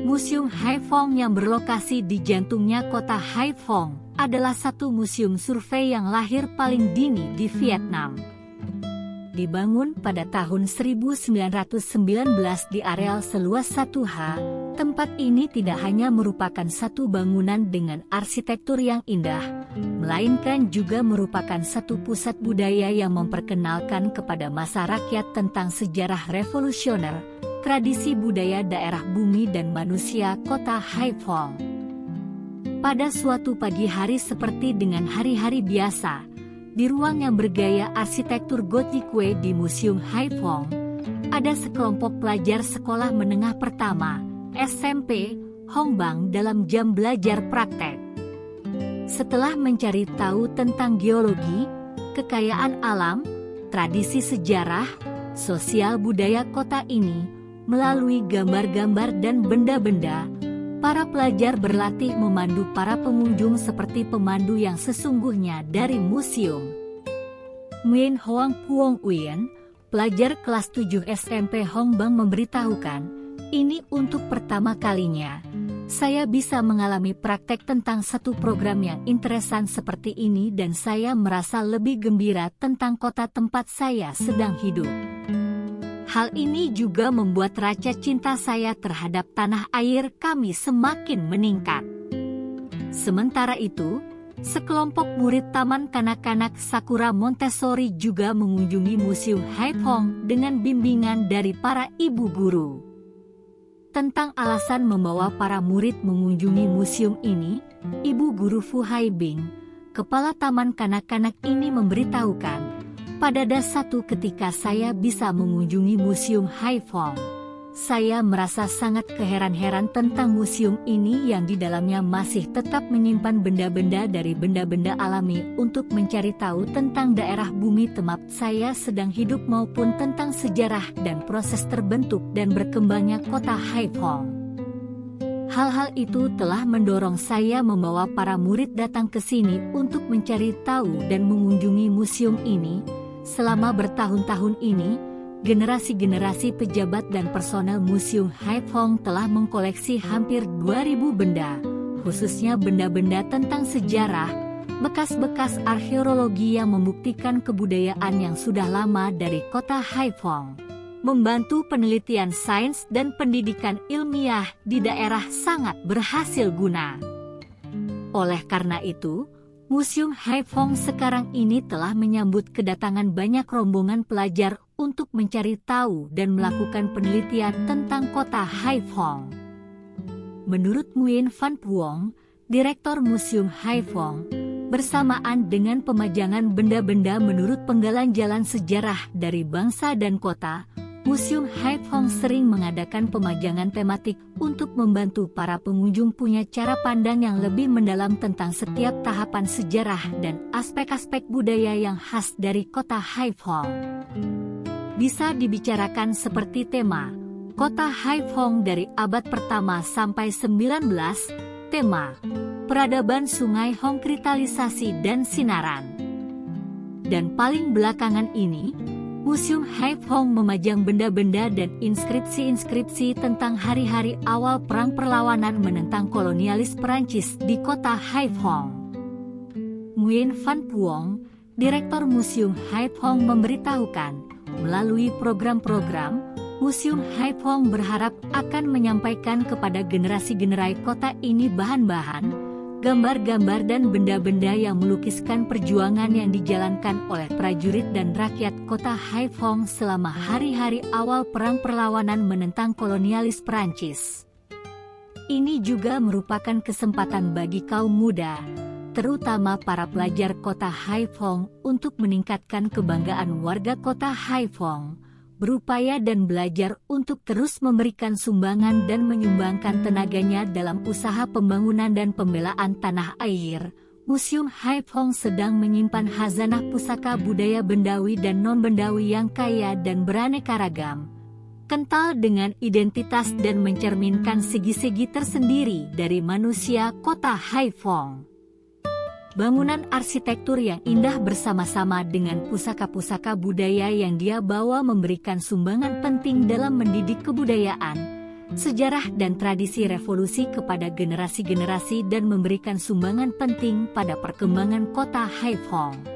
Museum Haiphong yang berlokasi di jantungnya kota Haiphong adalah satu museum survei yang lahir paling dini di Vietnam. Dibangun pada tahun 1919 di areal seluas 1 ha, tempat ini tidak hanya merupakan satu bangunan dengan arsitektur yang indah, melainkan juga merupakan satu pusat budaya yang memperkenalkan kepada masa rakyat tentang sejarah revolusioner, tradisi budaya daerah bumi dan manusia kota Haiphong. Pada suatu pagi hari seperti dengan hari-hari biasa, di ruang yang bergaya arsitektur Gothique di Museum Haiphong, ada sekelompok pelajar sekolah menengah pertama, SMP, Hongbang dalam jam belajar praktek. Setelah mencari tahu tentang geologi, kekayaan alam, tradisi sejarah, sosial budaya kota ini, melalui gambar-gambar dan benda-benda, para pelajar berlatih memandu para pengunjung seperti pemandu yang sesungguhnya dari museum. Nguyen Hoang Puong Uyen, pelajar kelas 7 SMP Hongbang memberitahukan, ini untuk pertama kalinya saya bisa mengalami praktek tentang satu program yang interesan seperti ini dan saya merasa lebih gembira tentang kota tempat saya sedang hidup. Hal ini juga membuat rasa cinta saya terhadap tanah air kami semakin meningkat. Sementara itu, sekelompok murid Taman Kanak-kanak Sakura Montessori juga mengunjungi Museum Haiphong dengan bimbingan dari para ibu guru. Tentang alasan membawa para murid mengunjungi museum ini, Ibu Guru Fu Haibing, kepala Taman Kanak-kanak ini memberitahukan, pada satu ketika saya bisa mengunjungi Museum Haiphong, saya merasa sangat keheran-heran tentang museum ini yang di dalamnya masih tetap menyimpan benda-benda dari benda-benda alami untuk mencari tahu tentang daerah bumi tempat saya sedang hidup maupun tentang sejarah dan proses terbentuk dan berkembangnya kota Haiphong. Hal-hal itu telah mendorong saya membawa para murid datang ke sini untuk mencari tahu dan mengunjungi museum ini. Selama bertahun-tahun ini, generasi-generasi pejabat dan personel Museum Haiphong telah mengkoleksi hampir 2.000 benda, khususnya benda-benda tentang sejarah, bekas-bekas arkeologi yang membuktikan kebudayaan yang sudah lama dari kota Haiphong, membantu penelitian sains dan pendidikan ilmiah di daerah sangat berhasil guna. Oleh karena itu, Museum Haiphong sekarang ini telah menyambut kedatangan banyak rombongan pelajar untuk mencari tahu dan melakukan penelitian tentang kota Haiphong. Menurut Nguyen Van Puong, Direktur Museum Haiphong, bersamaan dengan pemajangan benda-benda menurut penggalan jalan sejarah dari bangsa dan kota, Museum Haiphong sering mengadakan pemajangan tematik untuk membantu para pengunjung punya cara pandang yang lebih mendalam tentang setiap tahapan sejarah dan aspek-aspek budaya yang khas dari kota Haiphong. Bisa dibicarakan seperti tema, Kota Haiphong dari abad pertama sampai 19, tema, Peradaban Sungai Hong Kristalisasi dan Sinaran. Dan paling belakangan ini, Museum Haiphong memajang benda-benda dan inskripsi-inskripsi tentang hari-hari awal perang perlawanan menentang kolonialis Perancis di kota Haiphong. Nguyen Van Puong, Direktur Museum Haiphong memberitahukan, melalui program-program, Museum Haiphong berharap akan menyampaikan kepada generasi-generasi kota ini bahan-bahan, gambar-gambar dan benda-benda yang melukiskan perjuangan yang dijalankan oleh prajurit dan rakyat kota Haiphong selama hari-hari awal perang perlawanan menentang kolonialis Perancis. Ini juga merupakan kesempatan bagi kaum muda, terutama para pelajar kota Haiphong untuk meningkatkan kebanggaan warga kota Haiphong, berupaya dan belajar untuk terus memberikan sumbangan dan menyumbangkan tenaganya dalam usaha pembangunan dan pembelaan tanah air. Museum Haiphong sedang menyimpan khazanah pusaka budaya bendawi dan non-bendawi yang kaya dan beraneka ragam, kental dengan identitas dan mencerminkan segi-segi tersendiri dari manusia kota Haiphong. Bangunan arsitektur yang indah bersama-sama dengan pusaka-pusaka budaya yang dia bawa memberikan sumbangan penting dalam mendidik kebudayaan, sejarah dan tradisi revolusi kepada generasi-generasi dan memberikan sumbangan penting pada perkembangan kota Haiphong.